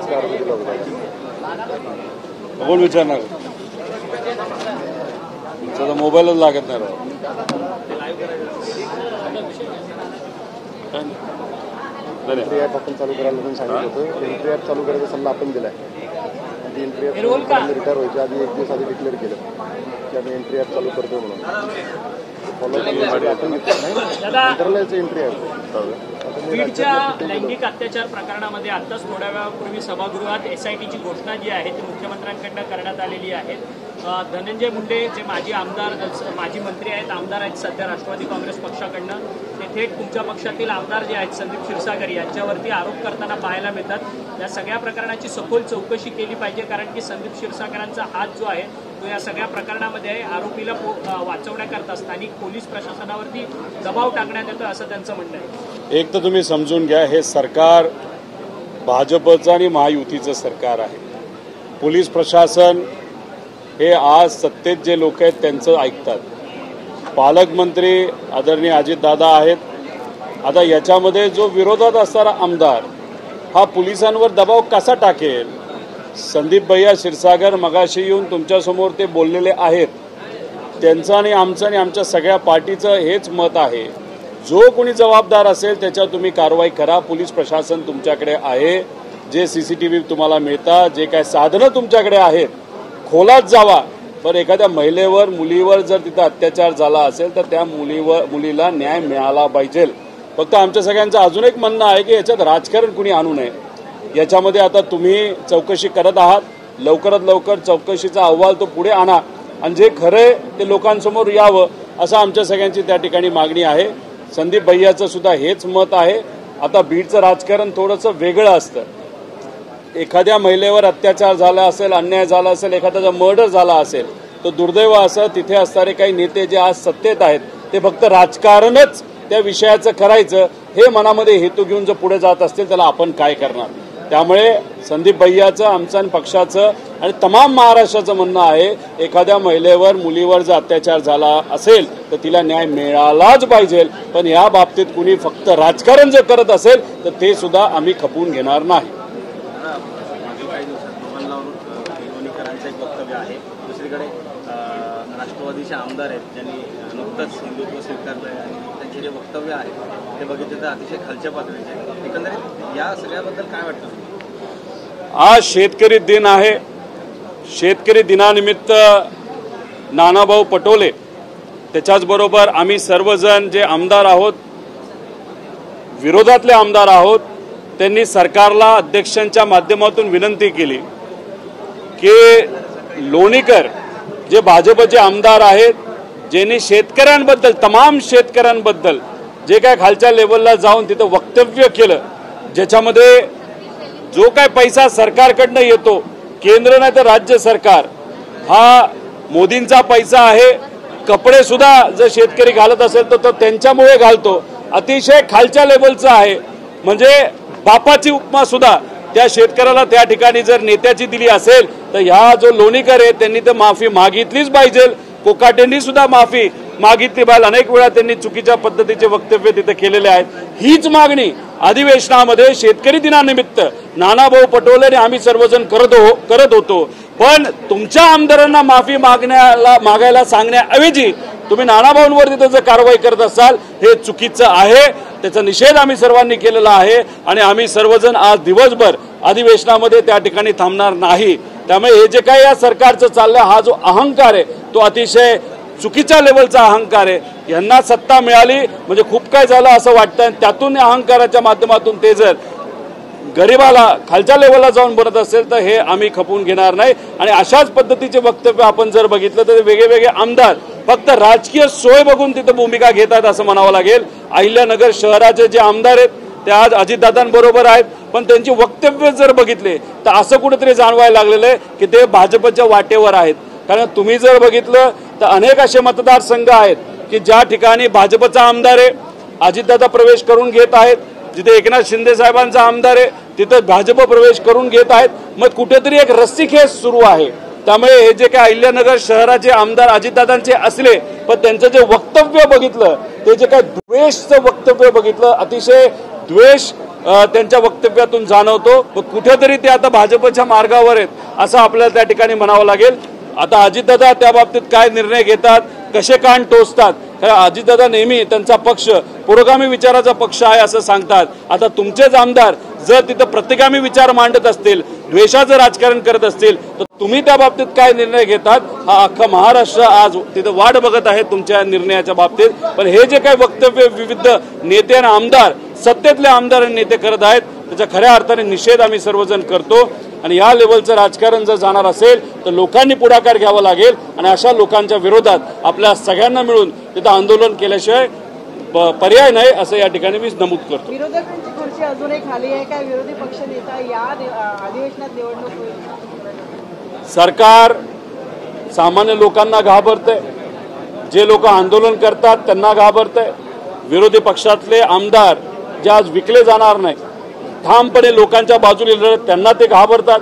असा आरोप दिला होता। कोण विचारणार? तुमचा मोबाईलच लागत नाही राव। एंट्री ॲप आपण चालू करायला पण सांगितलं होतं। एंट्री ॲप चालू करायचा सल्ला आपण दिलाय। ती एंट्री ॲप रिटायर व्हायच्या आधी 1 दिवस आधी डिक्लेअर केलं की आम्ही एंट्री ॲप चालू करतो म्हणून। फॉलो करण्यासाठी आपण इंटरनेटचं एंट्री ॲप। बीडच्या लैंगिक अत्याचार प्रकरणामध्ये आत्ताच थोड्या वेळापूर्वी सभागृहात SITची घोषणा जी आहे ती मुख्यमंत्र्यांकडून करण्यात आलेली आहे। धनंजय मुंडे जे माजी आमदार माजी मंत्री आहेत आमदार आहेत सध्या राष्ट्रवादी काँग्रेस पक्षाकडनं ते थेट तुमच्या पक्षातील आमदार जे आहेत संदीप क्षीरसागर यांच्यावरती आरोप करताना पाहायला मिळतात। या सगळ्या प्रकरणाची सखोल चौकशी केली पाहिजे कारण की संदीप क्षीरसागरांचा हात जो आहे तो या सगळ्या प्रकरणामध्ये आहे। आरोपीला वाचवण्याकरता स्थानिक पोलीस प्रशासनावरती दबाव टाकण्यात येतो असं त्यांचं म्हणणं आहे। एक तर तुम्ही समजून घ्या, हे सरकार भाजपचं आणि महायुतीचं सरकार आहे। पोलीस प्रशासन हे आज सत्तेत जे लोक आहेत त्यांचं ऐकतात। पालकमंत्री आदरणीय अजितदादा आहेत। आता याच्यामध्ये जो विरोधात असणारा आमदार हा पोलिसांवर दबाव कसा टाकेल? संदीप भैया क्षीरसागर मगाशी येऊन तुमच्यासमोर ते बोललेले आहेत। त्यांचं आणि आमच्या सगळ्या पार्टीचं हेच मत आहे, जो कोणी जबाबदार असेल त्याच्यावर तुम्ही कारवाई करा। पोलीस प्रशासन तुमच्याकडे आहे, जे CCTV तुम्हाला मिळतात, जे काय साधनं तुमच्याकडे आहेत, खोलात जावा। पण एखाद्या महिलेवर मुलीवर जर तिथं अत्याचार झाला असेल तर त्या मुलीला न्याय मिळाला पाहिजे। फक्त आमच्या सगळ्यांचं अजून एक म्हणणं आहे की याच्यात राजकारण कुणी आणू नये। याच्यामध्ये आता तुम्ही चौकशी करत आहात, लवकरात लवकर चौकशीचा अहवाल तो पुढे आणा आणि जे खरंय ते लोकांसमोर यावं असं आमच्या सगळ्यांची त्या ठिकाणी मागणी आहे। संदीप भैयाचं सुद्धा हेच मत आहे। आता बीडचं राजकारण थोडंसं वेगळं असतं। एखाद्या महिलेवर अत्याचार झाला असेल, अन्याय झाला असेल, एखाद्याचा मर्डर झाला असेल तर दुर्दैव असं तिथे असणारे काही नेते जे आज सत्तेत आहेत ते फक्त राजकारणच त्या विषयाचं करायचं हे मनामध्ये हेतू घेऊन जर पुढे जात असतील त्याला आपण काय करणार? त्यामुळे संदीप भैयाचं आमचं आणि पक्षाचं आणि तमाम महाराष्ट्राचं म्हणणं आहे, एखाद्या महिलेवर मुलीवर जर अत्याचार झाला असेल तर तिला न्याय मिळालाच पाहिजे। पण या बाबतीत कुणी फक्त राजकारण जर करत असेल तर ते सुद्धा आम्ही खपवून घेणार नाही। दुसरीकडे राष्ट्रवादीचे आमदार आहेत ज्यांनी नुकतंच हिंदुत्व स्वीकारलं आहे आणि त्यांचे जे वक्तव्य आहे ते बघितले तर अतिशय खालच्या पातळीचे आहे। एकंदरीत या सगळ्याबद्दल काय वाटतं? आज शेतकरी दिन आहे। शेतकरी दिनानिमित्त नानाभाऊ पटोले त्याच्याचबरोबर आम्ही सर्वजण जे आमदार आहोत, विरोधातले आमदार आहोत, त्यांनी सरकारला अध्यक्षांच्या माध्यमातून विनंती केली की लोणीकर जे भाजपचे आमदार आहेत ज्यांनी शेतकऱ्यांबद्दल तमाम शेतकऱ्यांबद्दल जे काय खालच्या लेवलला जाऊन तिथं वक्तव्य केलं, ज्याच्यामध्ये जो काय पैसा सरकारकडनं येतो, केंद्र नाही तर राज्य सरकार, हा मोदींचा पैसा आहे। कपडे सुद्धा जर शेतकरी घालत असेल तर तो त्यांच्यामुळे घालतो, अतिशय खालच्या लेवलचा आहे। म्हणजे बापाची उपमा सुद्धा त्या शेतकऱ्याला त्या ठिकाणी जर नेत्याची दिली असेल तर ह्या जो लोणीकर आहे त्यांनी तर माफी मागितलीच पाहिजे। कोकाटेंनी सुद्धा माफी मागितली पाहिजे। अनेक वेळा त्यांनी चुकीच्या पद्धतीचे वक्तव्य तिथे केलेले आहेत। हीच मागणी अधिवेशनामध्ये शेतकरी दिनानिमित्त नानाभाऊ पटोले आम्ही सर्वजण करत होतो। पण तुमच्या आमदारांना माफी मागायला सांगण्याऐवजी तुम्ही नानाभाऊंवर तिथे जर कारवाई करत असाल हे चुकीचं आहे। त्याचा निषेध आम्ही सर्वांनी केलेला आहे आणि आम्ही सर्वजण आज दिवसभर अधिवेशनामध्ये त्या ठिकाणी थांबणार नाही। त्यामुळे हे जे काही या सरकारचं चाललंय हा जो अहंकार आहे तो अतिशय चुकीच्या लेवलचा अहंकार आहे। यांना सत्ता मिळाली म्हणजे खूप काय झालं असं वाटतं, त्यातून अहंकाराच्या माध्यमातून ते जर गरीबाला खालच्या लेवलला जाऊन बनत असेल तर हे आम्ही खपवून घेणार नाही। आणि अशाच पद्धतीचे वक्तव्य आपण जर बघितलं तर वेगवेगळे आमदार फक्त राजकीय सोय बघून तिथे भूमिका घेतात असं म्हणावं लागेल। अहिल्यानगर शहराचे जे आमदार आहेत ते आज अजितदादांबरोबर आहेत, पण त्यांची वक्तव्य जर बघितले तर असं कुठेतरी जाणवायला लागलेलं आहे की ते भाजपच्या वाटेवर आहेत। कारण तुम्ही जर बघितलं तर अनेक असे मतदारसंघ आहेत की ज्या ठिकाणी भाजपचा आमदार आहे, अजितदादा प्रवेश करून घेत आहेत, जिथे एकनाथ शिंदे साहेबांचा आमदार आहे तिथे भाजप प्रवेश करून घेत आहेत। मग कुठेतरी एक रस्सीखेच सुरू आहे। त्यामुळे हे जे काय अहिल्यानगर शहराचे आमदार अजितदादांचे असले पण त्यांचं जे वक्तव्य बघितलं, ते जे काय द्वेषचं वक्तव्य बघितलं, अतिशय द्वेष त्यांच्या वक्तव्यातून जाणवतो. कुठेतरी ते आता भाजपच्या मार्गावर आहेत असं आपल्याला त्या ठिकाणी म्हणावं लागेल. आता अजितदादा त्या बाबतीत काय निर्णय घेतात, कसे कान टोचतात, कारण अजितदादा नेहमी त्यांचा पक्ष पुरोगामी विचाराचा पक्ष आहे असं सांगतात. आता तुमचेच आमदार जर तिथं प्रतिगामी विचार मांडत असतील, द्वेषाचं राजकारण करत असतील, तर तुम्ही त्या बाबतीत काय निर्णय घेतात हा अख्खा महाराष्ट्र आज तिथं वाट बघत आहे तुमच्या निर्णयाच्या बाबतीत. पण हे जे काही वक्तव्य विविध नेते आणि आमदार, सत्तेतले आमदार आणि नेते करत आहेत त्याच्या खऱ्या अर्थाने निषेध आम्ही सर्वजण करतो. आणि या लेवलचं राजकारण जर जाणार असेल तर लोकांनी पुढाकार घ्यावा लागेल आणि अशा लोकांच्या विरोधात आपल्या सगळ्यांना मिळून तिथं आंदोलन केल्याशिवाय पर्याय नाही असं या ठिकाणी मी नमूद करतो. विरोधकांची खुर्ची अजूनही खाली आहे का? विरोधी पक्ष नेता या अधिवेशनात निवडणूक होईल? सरकार सामान्य लोकांना घाबरतंय, जे लोक आंदोलन करतात त्यांना घाबरतंय. विरोधी पक्षातले आमदार जे आज विकले जाणार नाही, ठामपणे लोकांच्या बाजूने लढत, त्यांना ते घाबरतात.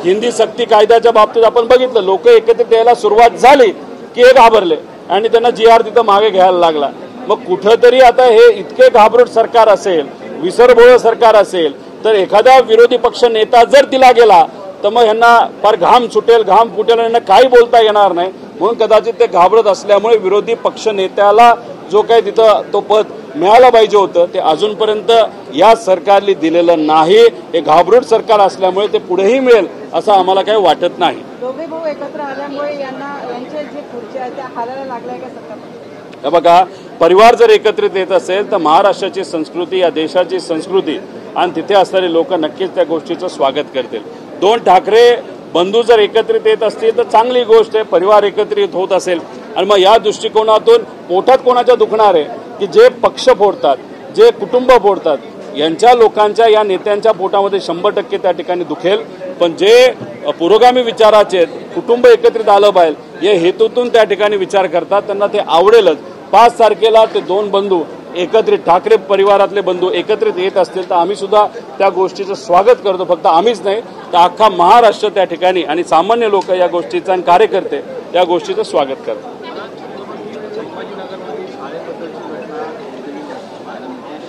हिंदी सक्ती कायद्याच्या बाबतीत आपण बघितलं, लोक एकत्रित यायला सुरुवात झाली की हे घाबरले आणि त्यांना GR तिथं मागे घ्यायला लागला. मग कुठंतरी आता हे इतके घाबरट सरकार असेल, विसरभोळ सरकार असेल, तर एखादा विरोधी पक्ष नेता जर तिला गेला तर मग ह्यांना फार घाम सुटेल, घाम फुटेल, यांना काही बोलता येणार नाही. म्हणून कदाचित ते घाबरत असल्यामुळे विरोधी पक्ष नेत्याला जो काही तिथं तो पद मिळालं पाहिजे होतं ते अजूनपर्यंत या सरकारने दिलेलं नाही. हे घाबरूट सरकार असल्यामुळे ते पुढेही मिळेल असं आम्हाला काही वाटत नाही. दोघे भाऊ एकत्र आल्यामुळे यांच्या जे खुर्च्या आहेत त्या हालायला लागल्या का सरकार? बघा, परिवार जर एकत्रित येत असेल तर महाराष्ट्राची संस्कृती, या देशाची संस्कृती आणि तिथे असणारे लोक नक्कीच त्या गोष्टीचं स्वागत करतील. 2 ठाकरे बंधू जर एकत्रित येत असतील तर चांगली गोष्ट आहे, परिवार एकत्रित होत असेल. आणि मग या दृष्टिकोनातून पोटात कोणाच्या दुखणार आहे की जे पक्ष फोडतात, जे कुटुंब फोडतात, यांच्या लोकांच्या, या नेत्यांच्या पोटामध्ये 100% त्या ठिकाणी दुखेल. पण जे पुरोगामी विचाराचे आहेत, कुटुंब एकत्रित आलं पाहिजे या हेतूतून त्या ठिकाणी विचार करतात, त्यांना ते आवडेलच. 5 तारखेला ते 2 बंधू एकत्रित, ठाकरे परिवारातले बंधू एकत्रित येत असतील तर आम्ही सुद्धा त्या गोष्टीचं स्वागत करतो. फक्त आम्हीच नाही तर अख्खा महाराष्ट्र त्या ठिकाणी आणि सामान्य लोक या गोष्टीचा आणि कार्यकर्ते या गोष्टीचं स्वागत करतात.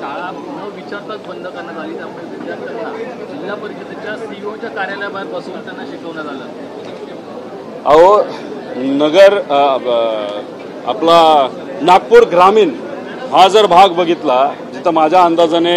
शाळा न विचारताच बंद करण्यात आली, त्यामुळे विद्यार्थ्यांना जिल्हा परिषदेच्या CEO कार्यालयाबाहेर बसून त्यांना शिकवण्यात आलं. अहो, नगर आपला नागपूर ग्रामीण हा जर भाग बघितला, जिथं माझ्या अंदाजाने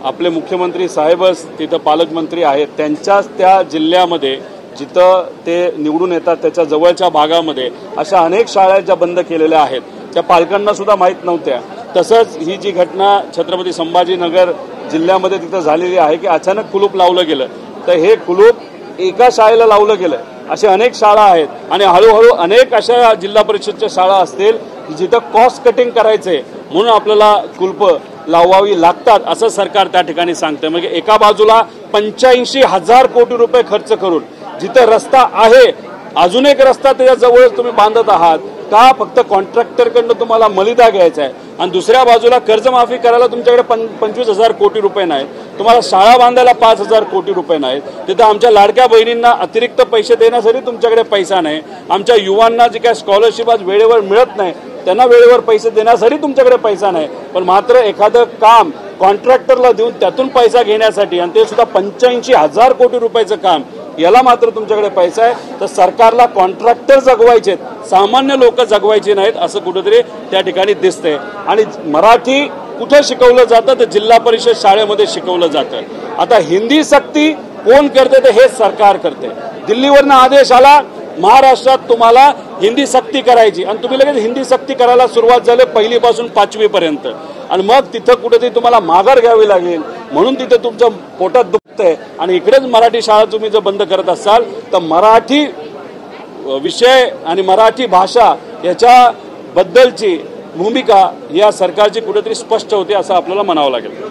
आपले मुख्यमंत्री साहेबच तिथं पालकमंत्री आहेत, त्यांच्याच त्या जिल्ह्यामध्ये जिथं ते निवडून येतात त्याच्या जवळच्या भागामध्ये अशा अनेक शाळा ज्या बंद केलेल्या आहेत त्या पालकांना सुद्धा माहीत नव्हत्या. तसंच ही जी घटना छत्रपती संभाजीनगर जिल्ह्यामध्ये तिथं झालेली आहे की अचानक कुलूप लावलं गेलं, तर हे कुलूप एका शाळेला लावलं गेलं. असे अनेक शाळा आहेत आणि हळूहळू अनेक अशा जिल्हा परिषदच्या शाळा असतील जिथं कॉस्ट कटिंग करायचंय म्हणून आपल्याला कुलप लावावी लागतात असं सरकार त्या ठिकाणी सांगतंय. म्हणजे एका बाजूला 85,000 कोटी रुपये खर्च करून जिथं रस्ता आहे, अजून एक रस्ता त्याच्या जवळ तुम्ही बांधत आहात का? फक्त कॉन्ट्रॅक्टरकडनं तुम्हाला मलिदा घ्यायचा आहे. आणि दुसऱ्या बाजूला कर्जमाफी करायला तुमच्याकडे 25,000 कोटी रुपये नाहीत, तुम्हाला शाळा बांधायला 5,000 कोटी रुपये नाहीत, तिथं आमच्या लाडक्या बहिणींना अतिरिक्त पैसे देण्यासाठी तुमच्याकडे पैसा नाही, आमच्या युवांना जी काय स्कॉलरशिप आज वेळेवर मिळत नाही त्यांना वेळेवर पैसे देण्यासाठी तुमच्याकडे पैसा नाही. पण मात्र एखादं काम कॉन्ट्रॅक्टरला देऊन त्यातून पैसा घेण्यासाठी, आणि ते सुद्धा 85,000 कोटी रुपयाचं काम, याला मात्र तुमच्याकडे पैसा आहे. तर सरकारला कॉन्ट्रॅक्टर जगवायचे, सामान्य लोक जगवायचे नाहीत असं कुठेतरी त्या ठिकाणी दिसतंय. आणि मराठी कुठं शिकवलं जातं तर जिल्हा परिषद शाळेमध्ये शिकवलं जातं. आता हिंदी सक्ती कोण करते तर हे सरकार करते. दिल्लीवरनं आदेश आला महाराष्ट्रात तुम्हाला हिंदी सक्ती करायची आणि तुम्ही लगेच हिंदी सक्ती करायला सुरुवात झाली 1ली पासून 5वी पर्यंत. आणि मग तिथं कुठेतरी तुम्हाला माघार घ्यावी लागेल म्हणून तिथं तुमच्या पोटात दुखतंय. आणि इकडेच मराठी शाळा तुम्ही जर बंद करत असाल तर मराठी विषय आणि मराठी भाषा याच्याबद्दलची भूमिका या सरकारची कुठेतरी स्पष्ट होते असं आपल्याला म्हणावं लागेल.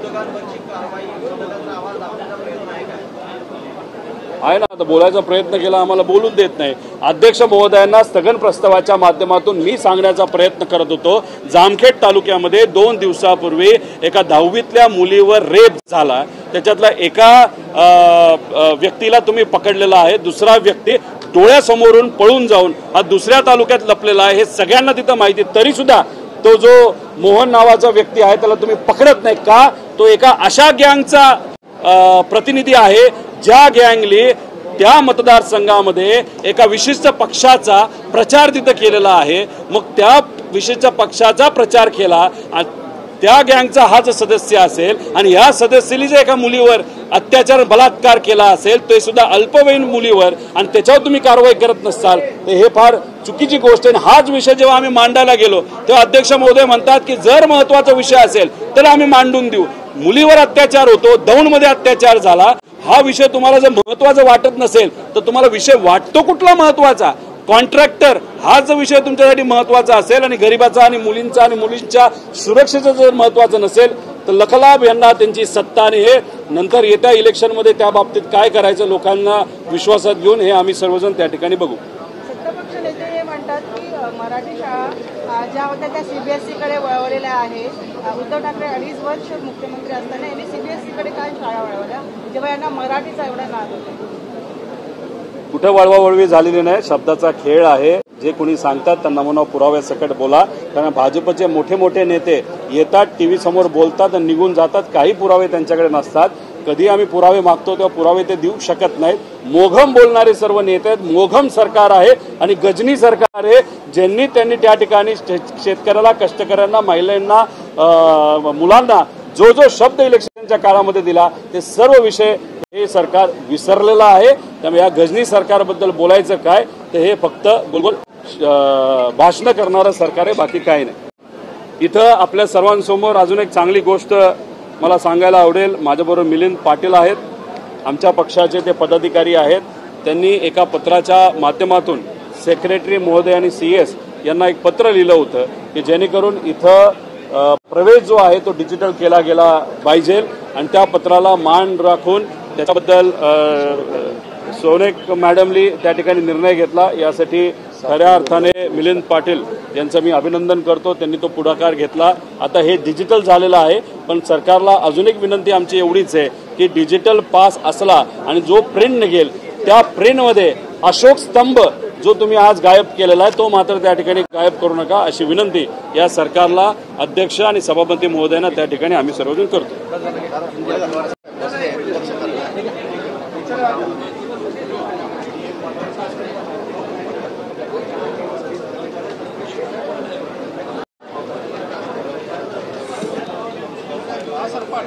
आहे ना, आता बोलायचा प्रयत्न केला, आम्हाला बोलून देत नाही. अध्यक्ष महोदयांना स्थगन प्रस्तावाच्या माध्यमातून मी सांगण्याचा प्रयत्न करत होतो. जामखेड तालुक्यामध्ये 2 दिवसापूर्वी एका 10वीतल्या मुलीवर रेप झाला, त्याच्यातला एका व्यक्तीला तुम्ही पकडलेला आहे, दुसरा व्यक्ती डोळ्यासमोरून पळून जाऊन हा दुसऱ्या तालुक्यात लपलेला आहे, हे सगळ्यांना तिथं माहिती. तरी सुद्धा तो जो मोहन नावाचा व्यक्ती आहे त्याला तुम्ही पकडत नाही का? तो एका अशा गँगचा प्रतिनिधी आहे ज्या गँगली त्या मतदारसंघामध्ये एका विशिष्ट पक्षाचा प्रचार तिथं केलेला आहे. मग त्या विशिष्ट पक्षाचा प्रचार केला आणि त्या गँगचा हा जो सदस्य असेल आणि या सदस्याने जर एका मुलीवर अत्याचार बलात्कार केला असेल ते सुद्धा अल्पवयीन मुलीवर आणि त्याच्यावर तुम्ही कारवाई करत नसाल तर हे फार चुकीची गोष्ट आहे. हाच विषय जेव्हा आम्ही मांडायला गेलो तेव्हा अध्यक्ष महोदय म्हणतात की जर महत्वाचा विषय असेल तर आम्ही मांडून देऊ. मुलीवर अत्याचार होतो, दौंडमध्ये अत्याचार झाला, हा विषय तुम्हाला जर महत्वाचा वाटत नसेल तर तुम्हाला विषय वाटतो कुठला महत्वाचा? कॉन्ट्रॅक्टर हा जो विषय तुमच्यासाठी महत्वाचा असेल आणि गरिबाचा आणि मुलींचा आणि मुलींच्या सुरक्षेचा जर महत्वाचं नसेल तर लखलाभ यांना त्यांची सत्ता आणि हे नंतर येत्या इलेक्शनमध्ये त्या बाबतीत काय करायचं लोकांना विश्वासात घेऊन हे आम्ही सर्वजण त्या ठिकाणी बघू. सत्तापक्ष नेते हे म्हणतात की मराठी शाळा ज्या होत्या त्या सीबीएसईकडे वळवलेल्या आहेत. उद्धव ठाकरे 2.5 वर्ष मुख्यमंत्री असताना यांनी सीबीएसईकडे काय शाळा वळवल्या जेव्हा यांना मराठीचा एवढा नाद होता? कुठं वळवावळवी झालेली नाही, शब्दाचा खेळ आहे. जे कोणी सांगतात त्यांना म्हणा पुराव्यासकट बोला. कारण भाजपचे मोठे मोठे नेते येतात, टीव्ही समोर बोलतात आणि निघून जातात. काही पुरावे त्यांच्याकडे नसतात. कधी आम्ही पुरावे मागतो तेव्हा पुरावे ते देऊ शकत नाहीत. मोघम बोलणारे सर्व नेते आहेत. मोघम सरकार आहे आणि गजनी सरकार आहे ज्यांनी त्यांनी त्या ठिकाणी शेतकऱ्याला, कष्टकऱ्यांना, महिलांना, मुलांना जो जो शब्द इलेक्शनच्या काळामध्ये दिला ते सर्व विषय हे सरकार विसरलेलं आहे. त्यामुळे या गजनी सरकारबद्दल बोलायचं काय तर हे फक्त गोलगोल भाषण करणारं सरकार आहे, बाकी काही नाही. इथं आपल्या सर्वांसमोर अजून एक चांगली गोष्ट मला सांगायला आवडेल. माझ्याबरोबर मिलिंद पाटील आहेत, आमच्या पक्षाचे ते पदाधिकारी आहेत. त्यांनी एका पत्राच्या माध्यमातून सेक्रेटरी महोदय आणि CS यांना एक पत्र लिहिलं होतं की जेणेकरून इथं प्रवेश जो आहे तो डिजिटल केला गेला पाहिजे आणि त्या पत्राला मान राखून त्याच्याबद्दल सोनेक मॅडमनी त्या ठिकाणी निर्णय घेतला. यासाठी खऱ्या अर्थाने मिलिंद पाटील यांचं मी अभिनंदन करतो. त्यांनी तो पुढाकार घेतला. आता हे डिजिटल झालेलं आहे पण सरकारला अजून एक विनंती आमची एवढीच आहे की डिजिटल पास असला आणि जो प्रिंट निघेल त्या प्रिंटमध्ये अशोक स्तंभ जो तुम्ही आज गायब केलेला आहे तो मात्र त्या ठिकाणी गायब करू नका अशी विनंती या सरकारला अध्यक्ष आणि सभापती महोदयांना त्या ठिकाणी आम्ही सर्वजण करतो. सरपाट